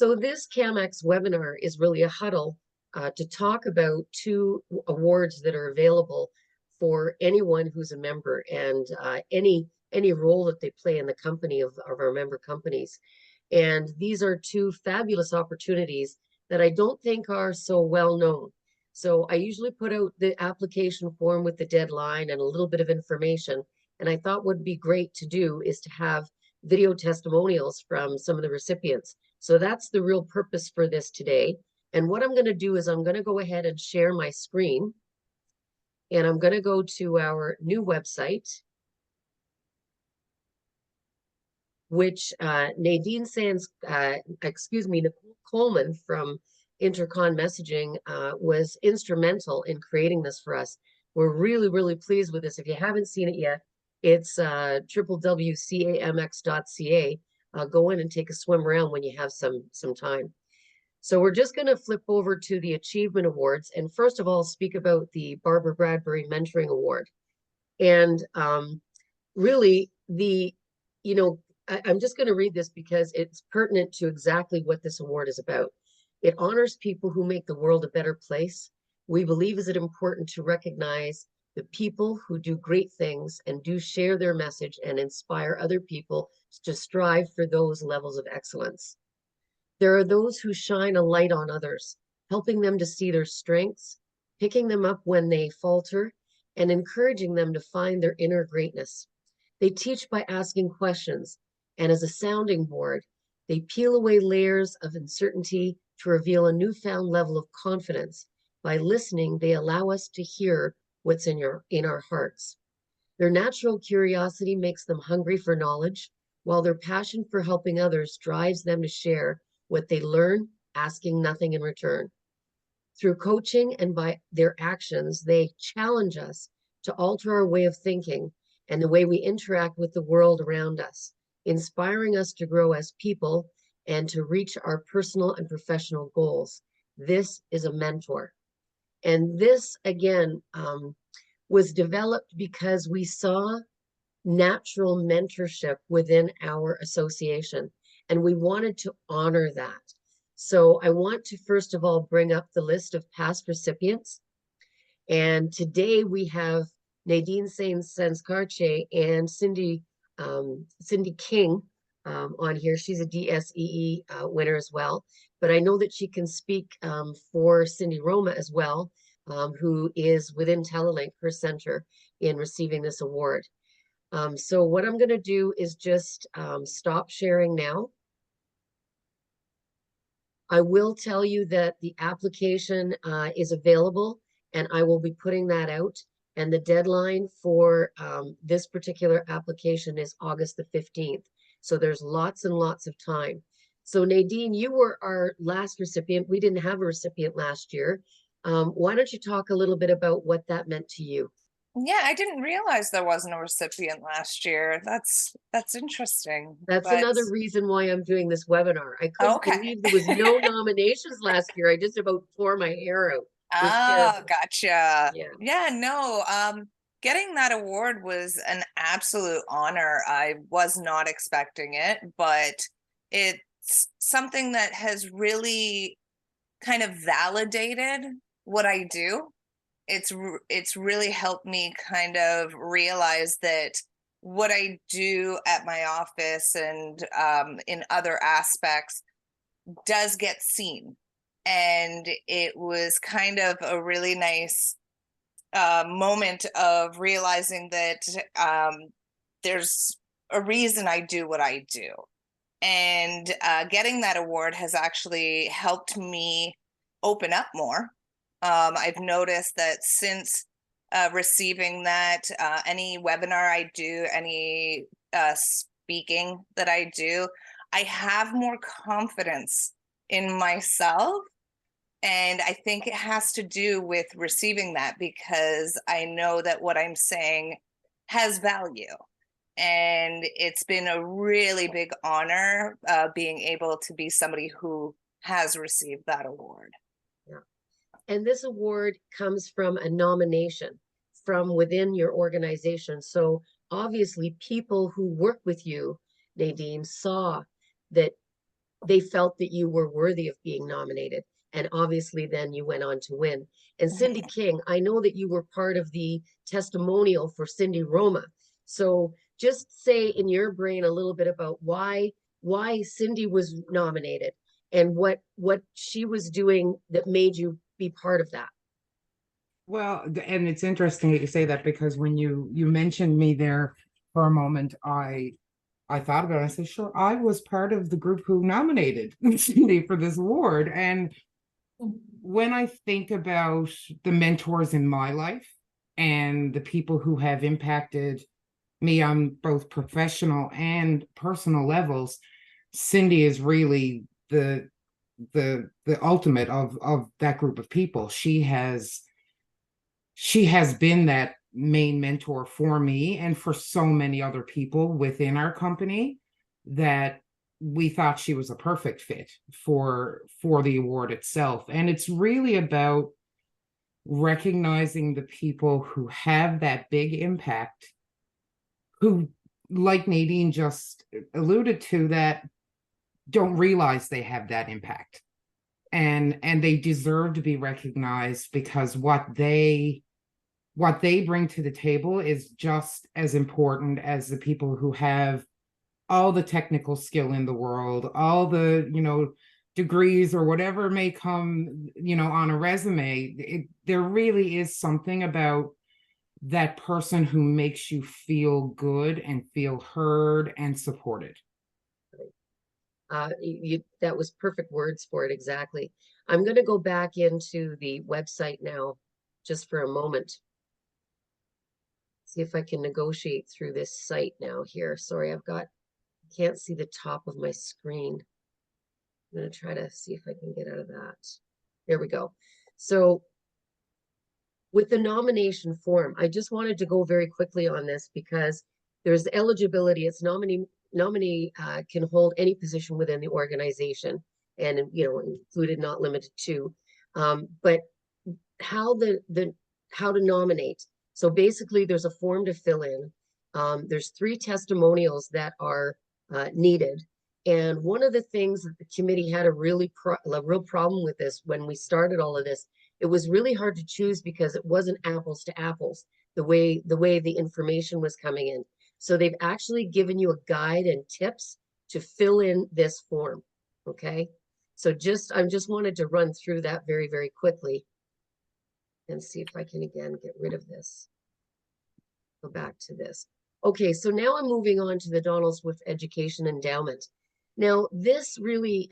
So this CAMX webinar is really a huddle to talk about two awards that are available for anyone who's a member, and any role that they play in the company of our member companies. And these are two fabulous opportunities that I don't think are so well known. So I usually put out the application form with the deadline and a little bit of information. And I thought what would be great to do is to have video testimonials from some of the recipients. So that's the real purpose for this today. And what I'm going to do is I'm going to go ahead and share my screen. And I'm going to go to our new website, which Nadine Sands, Nicole Coleman from Intercon Messaging was instrumental in creating this for us. We're really, really pleased with this. If you haven't seen it yet, it's www.camx.ca. Go in and take a swim around when you have some time. So we're just going to flip over to the Achievement Awards, and first of all, speak about the Barbara Bradbury Mentoring Award. And really, I'm just going to read this because it's pertinent to exactly what this award is about. It honors people who make the world a better place. We believe is it important to recognize the people who do great things and do share their message and inspire other people to strive for those levels of excellence. There are those who shine a light on others, helping them to see their strengths, picking them up when they falter, and encouraging them to find their inner greatness. They teach by asking questions, and as a sounding board, they peel away layers of uncertainty to reveal a newfound level of confidence. By listening, they allow us to hear what's in our hearts. Their natural curiosity makes them hungry for knowledge, while their passion for helping others drives them to share what they learn, asking nothing in return. Through coaching and by their actions, they challenge us to alter our way of thinking and the way we interact with the world around us, inspiring us to grow as people and to reach our personal and professional goals. This is a mentor. And this, again, was developed because we saw natural mentorship within our association, and we wanted to honor that. So I want to first of all bring up the list of past recipients. And today we have Nadine Sains-Karche and Cindy King on here. She's a DSEE winner as well. But I know that she can speak for Cindy Roma as well, who is within Telelink, her center, in receiving this award. So what I'm going to do is just stop sharing now. I will tell you that the application is available, and I will be putting that out. And the deadline for this particular application is August the 15th. So there's lots and lots of time. So Nadine, you were our last recipient. We didn't have a recipient last year. Why don't you talk a little bit about what that meant to you? Yeah, I didn't realize there wasn't a recipient last year. That's interesting. That's But another reason why I'm doing this webinar. I couldn't okay. believe there was no nominations last year. I just about tore my hair out. It was Oh, terrible. gotcha. Yeah. Yeah, no, getting that award was an absolute honor. I was not expecting it, but it's something that has really kind of validated what I do. It's really helped me kind of realize that what I do at my office and in other aspects does get seen. And it was kind of a really nice moment of realizing that there's a reason I do what I do. And getting that award has actually helped me open up more. I've noticed that since receiving that, any webinar I do, any speaking that I do, I have more confidence in myself. And I think it has to do with receiving that, because I know that what I'm saying has value. And it's been a really big honor being able to be somebody who has received that award. Yeah. And this award comes from a nomination from within your organization. So obviously people who work with you, Nadine, saw that they felt that you were worthy of being nominated. And obviously, then you went on to win. And Cindy King, I know that you were part of the testimonial for Cindy Roma. So just say in your brain a little bit about why Cindy was nominated and what she was doing that made you be part of that. Well, and it's interesting that you say that, because when you mentioned me there for a moment, I thought about it. I said, sure, I was part of the group who nominated Cindy for this award. And when I think about the mentors in my life and the people who have impacted me on both professional and personal levels, Cindy is really the ultimate of that group of people. She has been that main mentor for me and for so many other people within our company, that we thought she was a perfect fit for the award itself. And it's really about recognizing the people who have that big impact, who, like Nadine just alluded to, that don't realize they have that impact, and they deserve to be recognized, because what they bring to the table is just as important as the people who have all the technical skill in the world, all the, degrees or whatever may come, on a resume. There really is something about that person who makes you feel good and feel heard and supported. That was perfect words for it, exactly. I'm going to go back into the website now just for a moment. See if I can negotiate through this site now here. Sorry, can't see the top of my screen. I'm going to try to see if I can get out of that. There we go. So with the nomination form, I just wanted to go very quickly on this because there's eligibility. It's nominee can hold any position within the organization, and included, not limited to. But how how to nominate. So basically, there's a form to fill in. There's 3 testimonials that are needed. And one of the things that the committee had a real problem with this when we started all of this, it was really hard to choose because it wasn't apples to apples the way the information was coming in. So they've actually given you a guide and tips to fill in this form. Okay. So I just wanted to run through that very, very quickly and see if I can again get rid of this. Go back to this. Okay, so now I'm moving on to the Donald Swift Education Endowment. Now, this really,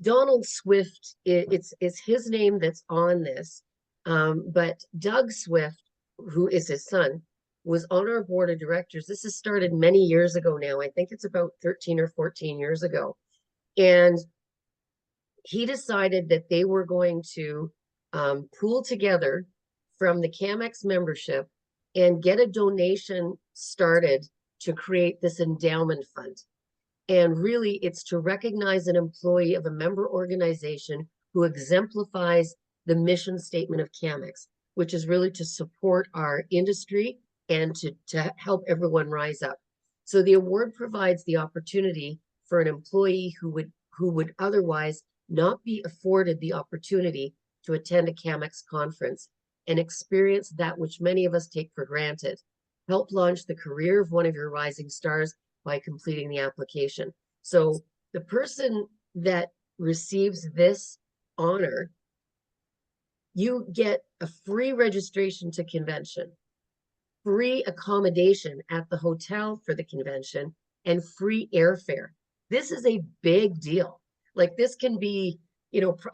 Donald Swift, it's his name that's on this, but Doug Swift, who is his son, was on our board of directors. This has started many years ago now. I think it's about 13 or 14 years ago. And he decided that they were going to pool together from the CAMEX membership and get a donation started to create this endowment fund. And really, it's to recognize an employee of a member organization who exemplifies the mission statement of CAMEX, which is really to support our industry and to help everyone rise up. So the award provides the opportunity for an employee who would otherwise not be afforded the opportunity to attend a CAMEX conference and experience that which many of us take for granted. Help launch the career of one of your rising stars by completing the application. So the person that receives this honor, you get a free registration to convention, free accommodation at the hotel for the convention, and free airfare. This is a big deal. Like, this can be,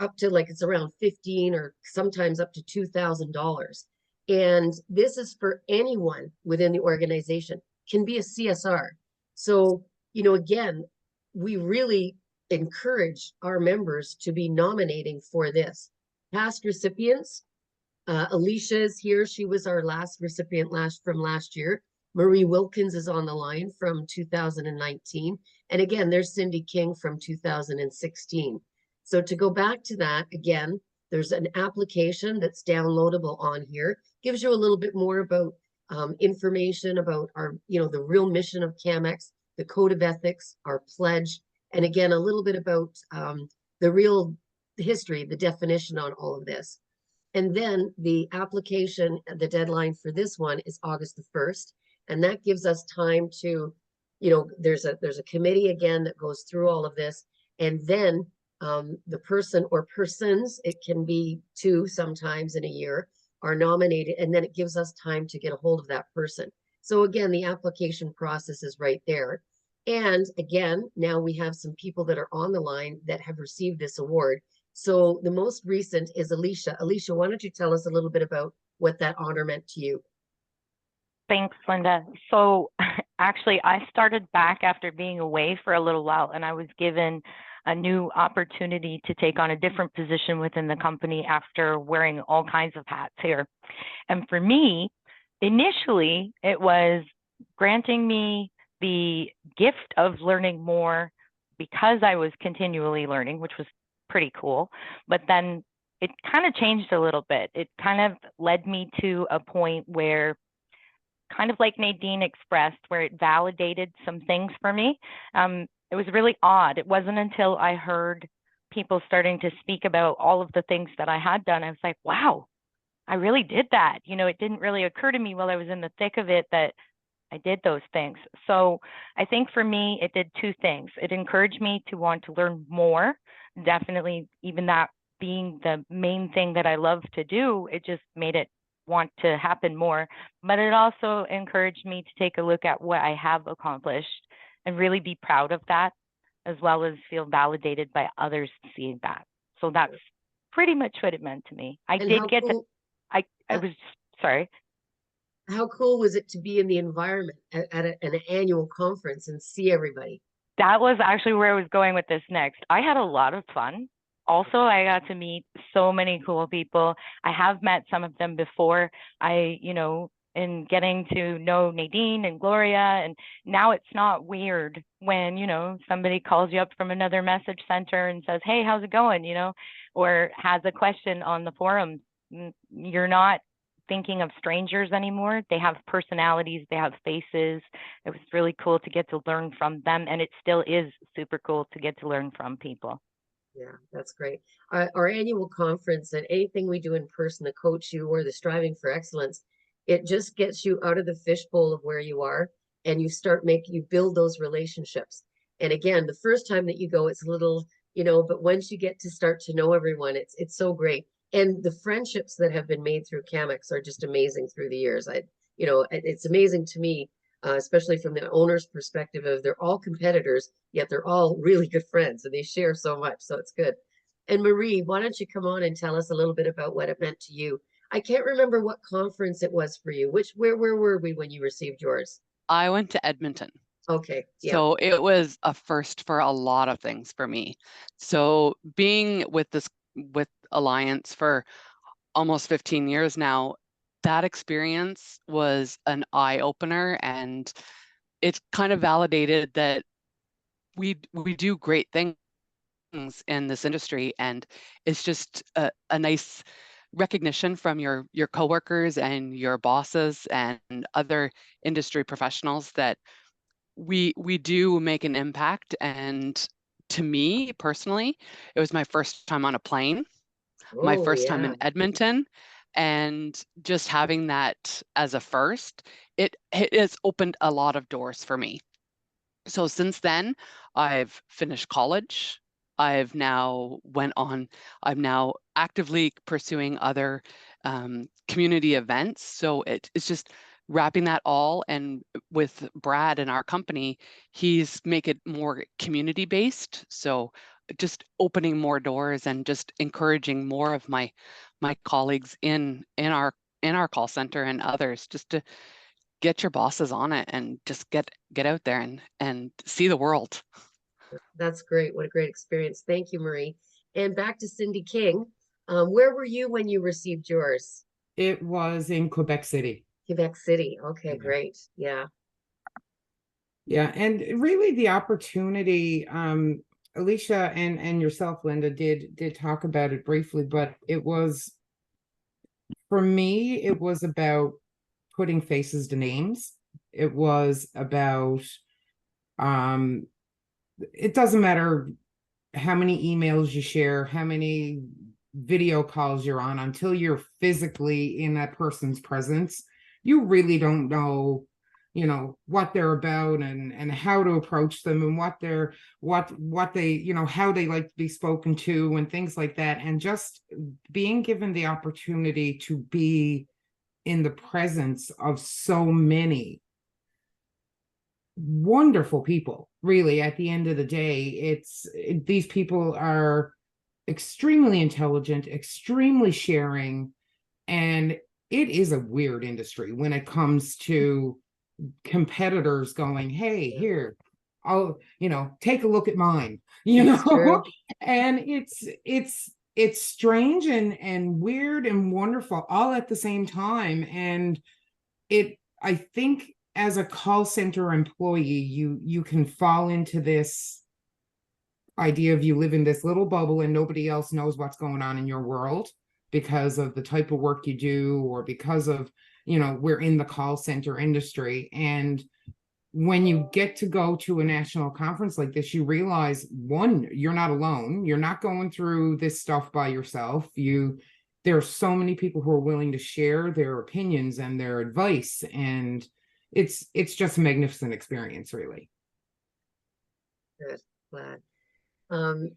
up to, like, it's around 15 or sometimes up to $2,000. And this is for anyone within the organization, can be a CSR. So, again, we really encourage our members to be nominating for this. Past recipients, Alicia is here. She was our last recipient from last year. Marie Wilkins is on the line from 2019. And again, there's Cindy King from 2016. So to go back to that, again, there's an application that's downloadable on here. Gives you a little bit more about information about our, the real mission of CAMEX, the code of ethics, our pledge, And again, a little bit about the real history, the definition on all of this. And then the application, the deadline for this one is August the 1st. And that gives us time to, there's a committee again that goes through all of this. And then the person or persons, it can be two sometimes in a year, are nominated. And then it gives us time to get a hold of that person. So again, the application process is right there. And again, now we have some people that are on the line that have received this award. So the most recent is Alicia. Alicia, why don't you tell us a little bit about what that honor meant to you? Thanks, Linda. So actually, I started back after being away for a little while, and I was given a new opportunity to take on a different position within the company after wearing all kinds of hats here. And for me, initially, it was granting me the gift of learning more because I was continually learning, which was pretty cool. But then it kind of changed a little bit. It kind of led me to a point where, kind of like Nadine expressed, where it validated some things for me. It was really odd. It wasn't until I heard people starting to speak about all of the things that I had done, I was like, wow, I really did that. It didn't really occur to me while I was in the thick of it that I did those things. So I think for me, it did two things. It encouraged me to want to learn more. Definitely, even that being the main thing that I love to do, it just made it want to happen more. But it also encouraged me to take a look at what I have accomplished and really be proud of that, as well as feel validated by others seeing that. So that's pretty much what it meant to me. I did get to, I was sorry. How cool was it to be in the environment at an annual conference and see everybody? That was actually where I was going with this next. I had a lot of fun. Also, I got to meet so many cool people. I have met some of them before. In getting to know Nadine and Gloria, and now it's not weird when, somebody calls you up from another message center and says, hey, how's it going? Or has a question on the forum. You're not thinking of strangers anymore. They have personalities, they have faces. It was really cool to get to learn from them, and it still is super cool to get to learn from people. Yeah, that's great. Our annual conference and anything we do in person, the Coach You or the Striving for Excellence, it just gets you out of the fishbowl of where you are, and you build those relationships. And again, the first time that you go, it's a little, but once you get to start to know everyone, it's so great. And the friendships that have been made through CAMX are just amazing through the years. It's amazing to me, especially from the owner's perspective of they're all competitors, yet they're all really good friends and they share so much. So it's good. And Marie, why don't you come on and tell us a little bit about what it meant to you? I can't remember what conference it was for you. Where were we when you received yours? I went to Edmonton. Okay. Yeah. So it was a first for a lot of things for me. So being with Alliance for almost 15 years now, that experience was an eye opener, and it kind of validated that we do great things in this industry, and it's just a nice recognition from your coworkers and your bosses and other industry professionals that we do make an impact. And to me personally, it was my first time on a plane, my first time in Edmonton, and just having that as a first, it has opened a lot of doors for me. So since then, I've finished college. I'm now actively pursuing other community events. So it's just wrapping that all. And with Brad and our company, he's make it more community based. So just opening more doors and just encouraging more of my colleagues in our call center and others just to get your bosses on it and just get out there and see the world. That's great. What a great experience. Thank you, Marie. And back to Cindy King. Where were you when you received yours? It was in Quebec City. Quebec City. Okay, Yeah. great. Yeah. Yeah, and really the opportunity, Alicia and yourself, Linda, did talk about it briefly, but it was, for me, it was about putting faces to names. It was about it doesn't matter how many emails you share, how many video calls you're on, until you're physically in that person's presence, you really don't know, you know, what they're about and how to approach them and what they, you know, how they like to be spoken to and things like that. And just being given the opportunity to be in the presence of so many wonderful people, really, at the end of the day, these people are extremely intelligent, extremely sharing, and it is a weird industry when it comes to competitors going, hey, here, I'll, you know, take a look at mine, you It's true. know. And it's strange and weird and wonderful all at the same time. And I think as a call center employee, you can fall into this idea of you live in this little bubble and nobody else knows what's going on in your world because of the type of work you do, or because of, you know, we're in the call center industry. And when you get to go to a national conference like this, you realize, one, you're not alone. You're not going through this stuff by yourself. There are so many people who are willing to share their opinions and their advice, and it's just a magnificent experience, really. Good, glad.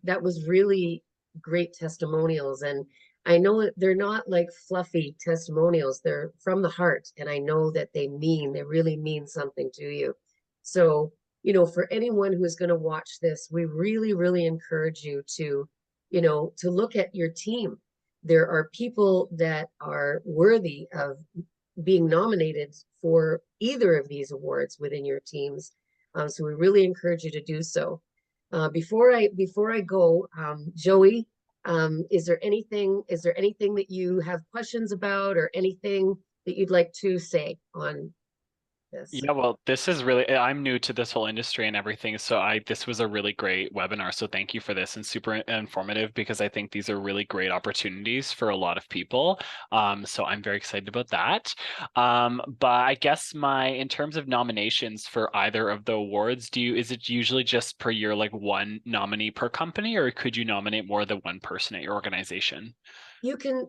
That was really great testimonials, and I know that they're not like fluffy testimonials. They're from the heart, and I know that they really mean something to you. So, you know, for anyone who is going to watch this, we really, really encourage you to, you know, to look at your team. There are people that are worthy of being nominated for either of these awards within your teams. So we really encourage you to do so. Before I go, Joey, is there anything that you have questions about, or anything that you'd like to say on this? Yeah, well, this is really, I'm new to this whole industry and everything, so this was a really great webinar. So thank you for this, and super informative, because I think these are really great opportunities for a lot of people. So I'm very excited about that. But I guess in terms of nominations for either of the awards, is it usually just per year, like one nominee per company, or could you nominate more than one person at your organization? You can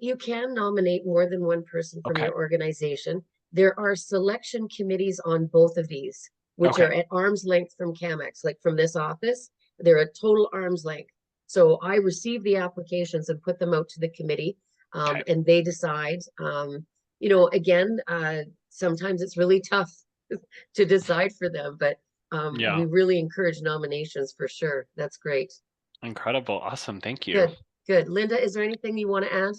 nominate more than one person from Okay. your organization. There are selection committees on both of these, which are at arm's length from CAMEX, like from this office. They're a total arm's length. So I receive the applications and put them out to the committee, and they decide. You know, again, sometimes it's really tough to decide for them, but Yeah. we really encourage nominations for sure. That's great. Incredible. Awesome. Thank you. Good, good. Linda, is there anything you want to add?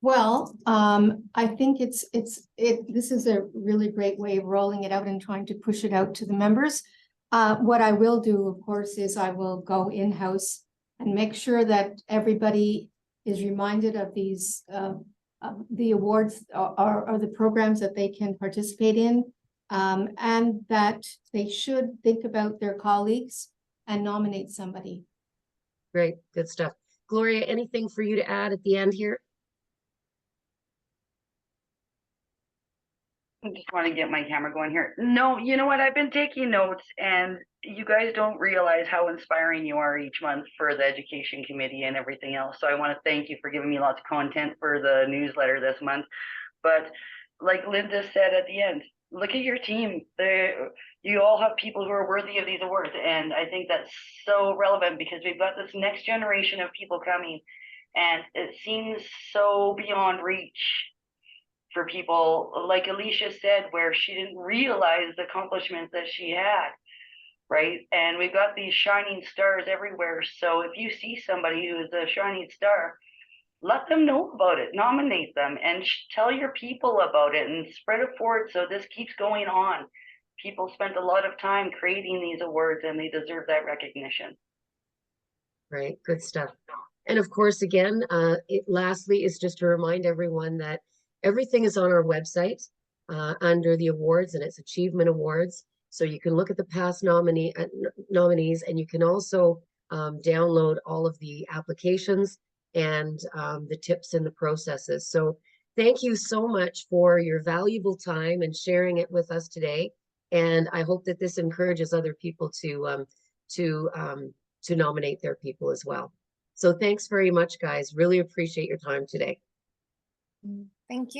Well, I think this is a really great way of rolling it out and trying to push it out to the members. What I will do, of course, is I will go in-house and make sure that everybody is reminded of these, the awards or the programs that they can participate in, and that they should think about their colleagues and nominate somebody. Great, good stuff. Gloria, anything for you to add at the end here? I just want to get my camera going here. No, you know what? I've been taking notes, and you guys don't realize how inspiring you are each month for the education committee and everything else. So I want to thank you for giving me lots of content for the newsletter this month. But like Linda said at the end, look at your team. You all have people who are worthy of these awards. And I think that's so relevant, because we've got this next generation of people coming, and it seems so beyond reach for people, like Alicia said, where she didn't realize the accomplishments that she had, right? And we've got these shining stars everywhere. So if you see somebody who is a shining star, let them know about it, nominate them, and tell your people about it, and spread it forward so this keeps going on. People spent a lot of time creating these awards, and they deserve that recognition. Right, good stuff. And of course, again, lastly is just to remind everyone that everything is on our website under the awards, and it's Achievement Awards. So you can look at the past nominees, and you can also download all of the applications and the tips and the processes. So thank you so much for your valuable time and sharing it with us today. And I hope that this encourages other people to nominate their people as well. So thanks very much, guys. Really appreciate your time today. Thank you.